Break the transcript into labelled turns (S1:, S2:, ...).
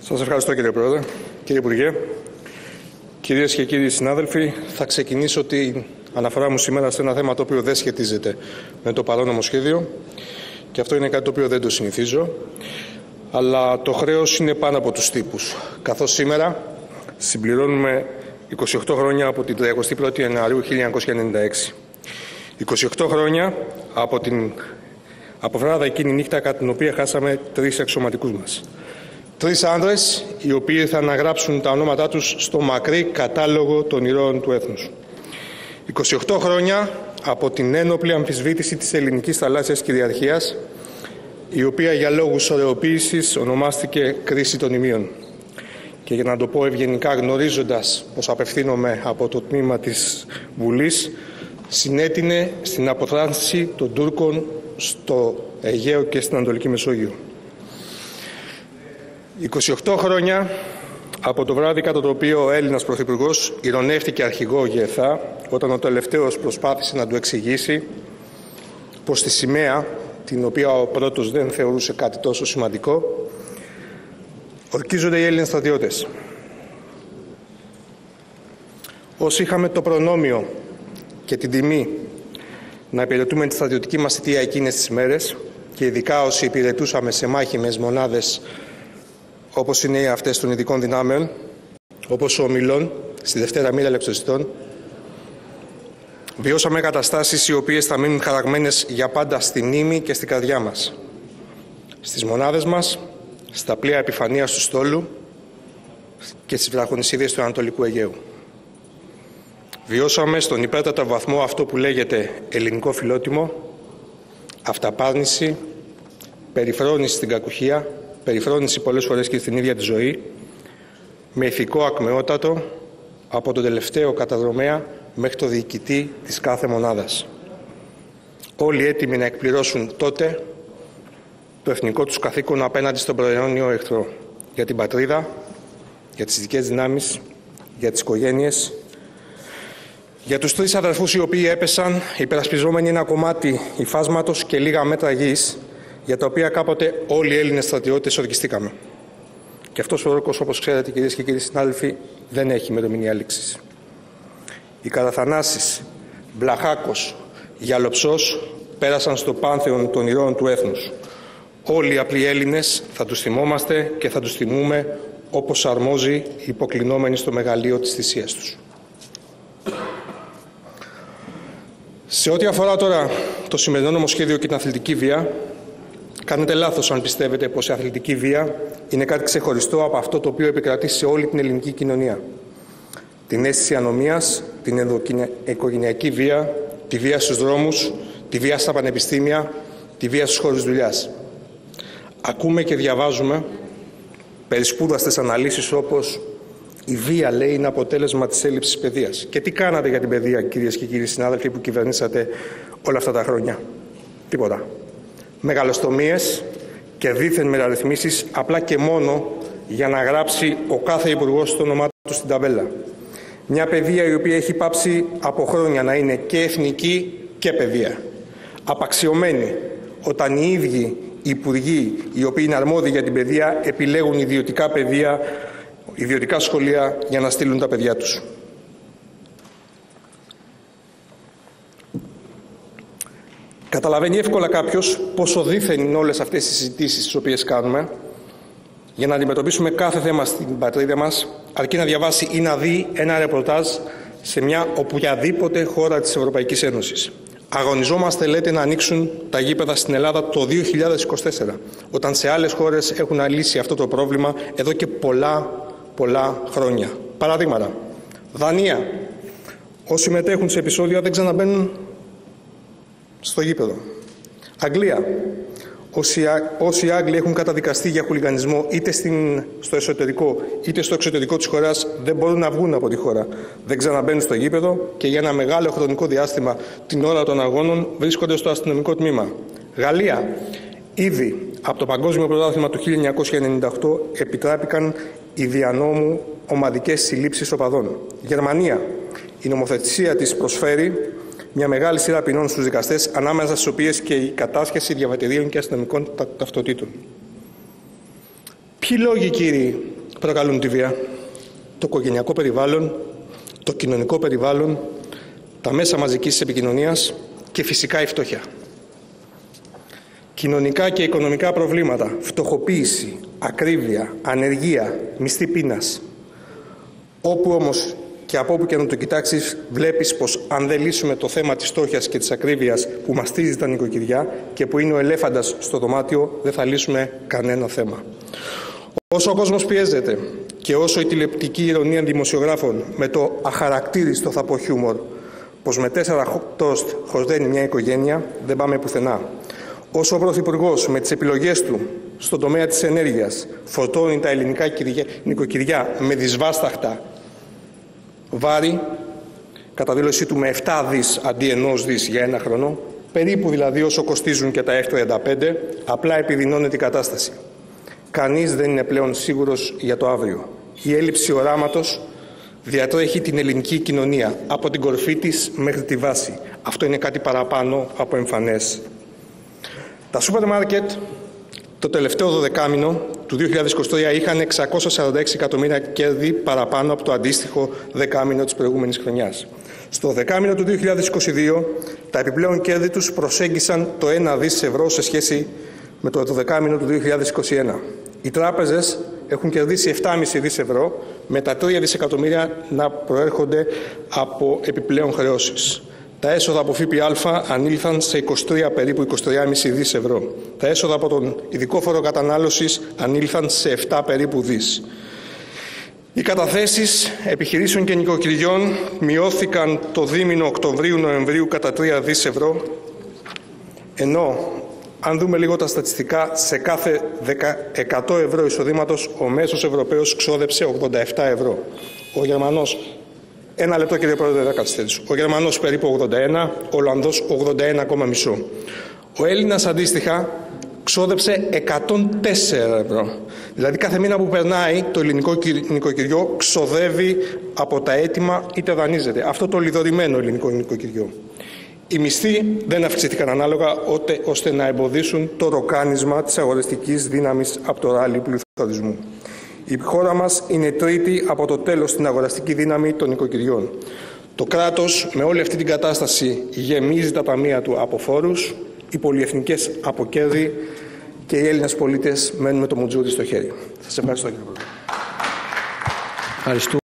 S1: Σας ευχαριστώ, κύριε Πρόεδρε. Κύριε Υπουργέ, κυρίες και κύριοι συνάδελφοι, θα ξεκινήσω την αναφορά μου σήμερα σε ένα θέμα το οποίο δεν σχετίζεται με το παρόν νομοσχέδιο και αυτό είναι κάτι το οποίο δεν το συνηθίζω, αλλά το χρέος είναι πάνω από τους τύπους. Καθώς σήμερα συμπληρώνουμε 28 χρόνια από την 31η Ιανουαρίου 1996. 28 χρόνια από την αποφράδα εκείνη νύχτα κατά την οποία χάσαμε 3 αξιωματικούς μας. 3 άνδρες οι οποίοι θα αναγράψουν τα ονόματά τους στο μακρύ κατάλογο των ηρώων του έθνους. 28 χρόνια από την ένοπλη αμφισβήτηση της ελληνικής θαλάσσιας κυριαρχίας, η οποία για λόγους ωρεοποίησης ονομάστηκε κρίση των ημείων. Και για να το πω ευγενικά, γνωρίζοντας πως απευθύνομαι από το τμήμα της Βουλής, συνέτεινε στην αποθράνηση των Τούρκων στο Αιγαίο και στην Ανατολική Μεσόγειο. 28 χρόνια από το βράδυ κατά το οποίο ο Έλληνας Πρωθυπουργός ηρωνεύτηκε αρχηγό ΓΕΘΑ όταν ο τελευταίος προσπάθησε να του εξηγήσει πως τη σημαία, την οποία ο πρώτος δεν θεωρούσε κάτι τόσο σημαντικό, ορκίζονται οι Έλληνες στρατιώτες. Όσοι είχαμε το προνόμιο και την τιμή να υπηρετούμε τη στρατιωτική μας θητεία εκείνες τις μέρες και ειδικά όσοι υπηρετούσαμε σε μάχημες μονάδες όπως είναι αυτές των ειδικών δυνάμεων, όπως ο Ομιλών στη Δευτέρα Μοίρα Λεπτοσιτών, βιώσαμε καταστάσεις οι οποίες θα μείνουν χαραγμένες για πάντα στη μνήμη και στην καρδιά μας. Στις μονάδες μας, στα πλοία επιφανείας του Στόλου και στις βραχονησίδες του Ανατολικού Αιγαίου. Βιώσαμε στον υπέρτατο βαθμό αυτό που λέγεται ελληνικό φιλότιμο, αυταπάρνηση, περιφρόνηση στην κακουχία, περιφρόνηση πολλές φορές και στην ίδια τη ζωή, με ηθικό ακμεότατο από τον τελευταίο καταδρομέα μέχρι το διοικητή της κάθε μονάδας. Όλοι έτοιμοι να εκπληρώσουν τότε το εθνικό τους καθήκον απέναντι στον προαιώνιο εχθρό. Για την πατρίδα, για τις ειδικές δυνάμεις, για τις οικογένειες, για τους 3 αδερφούς οι οποίοι έπεσαν υπερασπιζόμενοι ένα κομμάτι υφάσματος και λίγα μέτρα γης, για τα οποία κάποτε όλοι οι Έλληνες στρατιώτες ορκιστήκαμε. Και αυτός ο όρκος, όπως ξέρετε κυρίες και κύριοι συνάδελφοι, δεν έχει ημερομηνία λήξης. Οι Καραθανάσης, Βλαχάκος, Γιαλοψός πέρασαν στο πάνθεον των ηρώων του έθνους. Όλοι οι απλοί Έλληνες θα τους θυμόμαστε και θα τους θυμούμε όπως αρμόζει υποκλεινόμενοι στο μεγαλείο της θυσίας τους. Σε ό,τι αφορά τώρα το σημερινό νομοσχέδιο και την αθλητική βία, κάνετε λάθος αν πιστεύετε πως η αθλητική βία είναι κάτι ξεχωριστό από αυτό το οποίο επικρατεί σε όλη την ελληνική κοινωνία. Την αίσθηση ανομίας, την ενδοοικογενειακή βία, τη βία στους δρόμους, τη βία στα πανεπιστήμια, τη βία στους χώρους δουλειάς. Ακούμε και διαβάζουμε περισπούδαστες αναλύσεις όπως «Η βία, λέει, είναι αποτέλεσμα της έλλειψης παιδείας». Και τι κάνατε για την παιδεία, κυρίες και κύριοι συνάδελφοι, που κυβερνήσατε όλα αυτά τα χρόνια? Τίποτα. Μεγαλοστομίες και δίθεν μεταρρυθμίσεις απλά και μόνο για να γράψει ο κάθε υπουργός το όνομά του στην ταμπέλα. Μια παιδεία η οποία έχει πάψει από χρόνια να είναι και εθνική και παιδεία. Απαξιωμένη όταν οι ίδιοι υπουργοί οι οποίοι είναι αρμόδιοι για την παιδεία επιλέγουν ιδιωτικά παιδεία, ιδιωτικά σχολεία για να στείλουν τα παιδιά τους. Καταλαβαίνει εύκολα κάποιος πόσο δίθεν είναι όλες αυτές οι συζητήσεις τις οποίες κάνουμε για να αντιμετωπίσουμε κάθε θέμα στην πατρίδα μας, αρκεί να διαβάσει ή να δει ένα ρεπορτάζ σε μια οποιαδήποτε χώρα της Ευρωπαϊκής Ένωσης. Αγωνιζόμαστε, λέτε, να ανοίξουν τα γήπεδα στην Ελλάδα το 2024, όταν σε άλλες χώρες έχουν λύσει αυτό το πρόβλημα εδώ και πολλά χρόνια. Παραδείγματα. Δανία. Όσοι συμμετέχουν σε επεισόδια δεν ξαναμπαίνουν στο γήπεδο. Αγγλία. Όσοι Άγγλοι έχουν καταδικαστεί για χουλιγανισμό είτε στο εσωτερικό είτε στο εξωτερικό της χώρας δεν μπορούν να βγουν από τη χώρα. Δεν ξαναμπαίνουν στο γήπεδο και για ένα μεγάλο χρονικό διάστημα την ώρα των αγώνων βρίσκονται στο αστυνομικό τμήμα. Γαλλία. Ήδη από το Παγκόσμιο Πρωτάθλημα του 1998 επιτράπηκαν οι δια νόμου ομαδικές συλλήψεις οπαδών. Γερμανία. Η νομοθεσία της προσφέρει μια μεγάλη σειρά ποινών στους δικαστές, ανάμεσα στις οποίες και η κατάσχεση διαβατηρίων και αστυνομικών ταυτοτήτων. Ποιοι λόγοι, κύριοι, προκαλούν τη βία, το οικογενειακό περιβάλλον, το κοινωνικό περιβάλλον, τα μέσα μαζικής επικοινωνίας και φυσικά η φτώχεια. Κοινωνικά και οικονομικά προβλήματα, φτωχοποίηση, ακρίβεια, ανεργία, μισθή πείνας. Όπου όμως και από όπου και να το κοιτάξεις, βλέπεις πως αν δεν λύσουμε το θέμα της φτώχειας και της ακρίβειας που μαστίζει τα νοικοκυριά και που είναι ο ελέφαντας στο δωμάτιο, δεν θα λύσουμε κανένα θέμα. Όσο ο κόσμος πιέζεται και όσο η τηλεοπτική ηρωνία δημοσιογράφων με το αχαρακτήριστο θα πω χιούμορ πως με 4 τόστ χορταίνει μια οικογένεια, δεν πάμε πουθενά. Όσο ο Πρωθυπουργός με τις επιλογές του στον τομέα της ενέργειας φορτώνει τα ελληνικά νοικοκυριά με δυσβάσταχτα βάρη, κατά δήλωσή του με 7 δις αντί 1 δις για ένα χρόνο, περίπου δηλαδή όσο κοστίζουν και τα F-35, απλά επιδεινώνεται η κατάσταση. Κανείς δεν είναι πλέον σίγουρος για το αύριο. Η έλλειψη οράματος διατρέχει την ελληνική κοινωνία από την κορφή της μέχρι τη βάση. Αυτό είναι κάτι παραπάνω από εμφανές. Τα σούπερ μάρκετ το τελευταίο 12μήνο του 2023 είχαν 646 εκατομμύρια κέρδη παραπάνω από το αντίστοιχο δεκάμηνο της προηγούμενης χρονιάς. Στο δεκάμηνο του 2022 τα επιπλέον κέρδη τους προσέγγισαν το 1 δις ευρώ σε σχέση με το δεκάμηνο του 2021. Οι τράπεζες έχουν κερδίσει 7,5 δις ευρώ, με τα 3 δισεκατομμύρια να προέρχονται από επιπλέον χρεώσεις. Τα έσοδα από ΦΠΑ ανήλθαν σε 23 δις ευρώ. Τα έσοδα από τον ειδικό φόρο κατανάλωσης ανήλθαν σε 7 περίπου δις. Οι καταθέσεις επιχειρήσεων και νοικοκυριών μειώθηκαν το δίμηνο Οκτωβρίου-Νοεμβρίου κατά 3 δις ευρώ, ενώ αν δούμε λίγο τα στατιστικά, σε κάθε 100 ευρώ εισοδήματος ο μέσος Ευρωπαίος ξόδεψε 87 ευρώ. Ο Γερμανός, ένα λεπτό κύριε Πρόεδρε, δεν καθυστέρησω. Ο Γερμανός περίπου 81, ο Ολλανδός 81,5. Ο Έλληνας αντίστοιχα ξόδεψε 104 ευρώ. Δηλαδή κάθε μήνα που περνάει το ελληνικό νοικοκυριό ξοδεύει από τα έτοιμα είτε δανείζεται. Αυτό το λιδωρημένο ελληνικό νοικοκυριό. Οι μισθοί δεν αυξήθηκαν ανάλογα ώστε να εμποδίσουν το ροκάνισμα της αγοραστικής δύναμης από το ράλι πληθωρισμού. Η χώρα μας είναι τρίτη από το τέλος στην αγοραστική δύναμη των νοικοκυριών. Το κράτος με όλη αυτή την κατάσταση γεμίζει τα ταμεία του από φόρους, οι πολυεθνικές από κέρδη και οι Έλληνες πολίτες μένουν με το μουτζούρι στο χέρι. Σας ευχαριστώ κύριε Πρόεδρε.